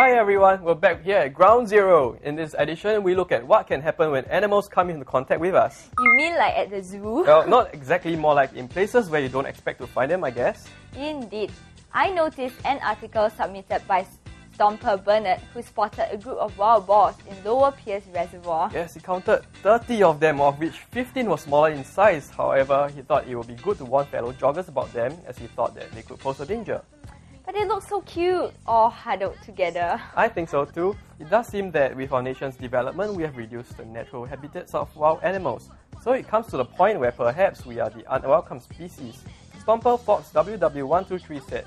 Hi everyone, we're back here at Ground Zero. In this edition, we look at what can happen when animals come into contact with us. You mean like at the zoo? Well, not exactly, more like in places where you don't expect to find them, I guess. Indeed. I noticed an article submitted by Stomper Bernard who spotted a group of wild boars in Lower Pierce Reservoir. Yes, he counted 30 of them, of which 15 were smaller in size. However, he thought it would be good to warn fellow joggers about them as he thought that they could pose a danger. But they look so cute, all huddled together. I think so too. It does seem that with our nation's development, we have reduced the natural habitats of wild animals. So it comes to the point where perhaps we are the unwelcome species. Stomper Fox WW123 said,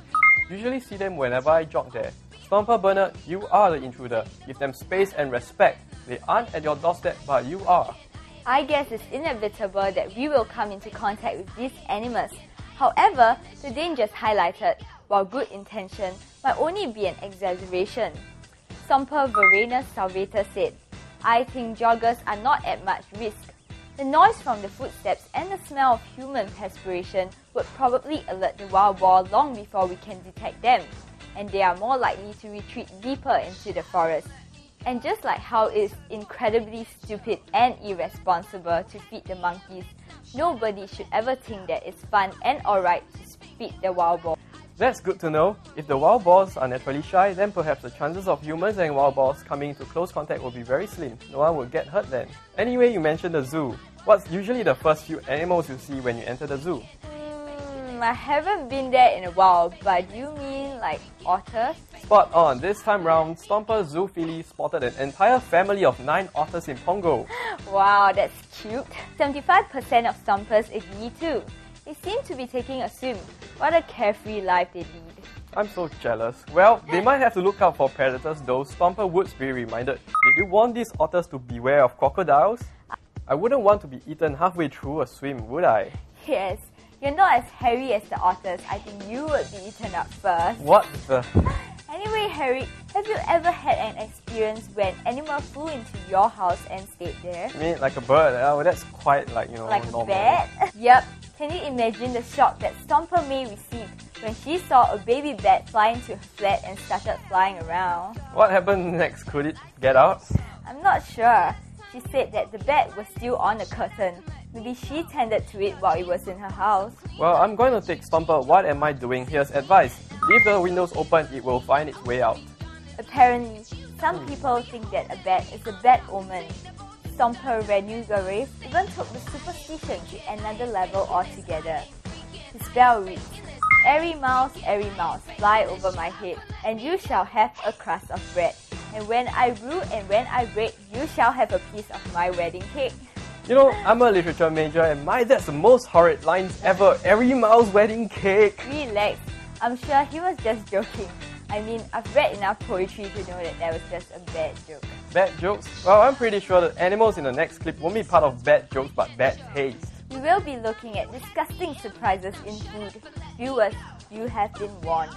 "Usually see them whenever I jog there. Stomper Bernard, you are the intruder. Give them space and respect. They aren't at your doorstep, but you are." I guess it's inevitable that we will come into contact with these animals. However, the dangers highlighted, while good intention, might only be an exaggeration. Stomper Varenus Salvator said, "I think joggers are not at much risk. The noise from the footsteps and the smell of human perspiration would probably alert the wild boar long before we can detect them, and they are more likely to retreat deeper into the forest. And just like how it's incredibly stupid and irresponsible to feed the monkeys, nobody should ever think that it's fun and alright to feed the wild boar." That's good to know. If the wild boars are naturally shy, then perhaps the chances of humans and wild boars coming into close contact will be very slim. No one will get hurt then. Anyway, you mentioned the zoo. What's usually the first few animals you see when you enter the zoo? I haven't been there in a while, but you mean like otters? Spot on. This time round, Stomper Zoophily spotted an entire family of 9 otters in Pongo. Wow, that's cute. 75% of stompers agree too. They seem to be taking a swim. What a carefree life they lead. I'm so jealous. Well, they might have to look out for predators though. Stomper would be reminded. Did you warn these otters to beware of crocodiles? I wouldn't want to be eaten halfway through a swim, would I? Yes, you're not as hairy as the otters. I think you would be eaten up first. What the? Anyway, Harry, have you ever had an experience when an animal flew into your house and stayed there? I mean, like a bird. Oh, that's quite like, like normal. a bat? Yep. Can you imagine the shock that Stomper May received when she saw a baby bat fly into her flat and started flying around? What happened next? Could it get out? I'm not sure. She said that the bat was still on the curtain. Maybe she tended to it while it was in her house. Well, I'm going to take Stomper What Am I Doing Here's advice. Leave the windows open, it will find its way out. Apparently, some people think that a bat is a bad omen. Stomper Renugare even took the superstition to another level altogether. His spell reads, airy mouse, fly over my head, and you shall have a crust of bread. And when I brew and when I break, you shall have a piece of my wedding cake." You know, I'm a literature major and that's the most horrid lines ever. Airy mouse wedding cake. Relax, I'm sure he was just joking. I mean, I've read enough poetry to know that was just a bad joke. Bad jokes? Well, I'm pretty sure the animals in the next clip won't be part of bad jokes but bad taste. We will be looking at disgusting surprises in food. Viewers, you have been warned.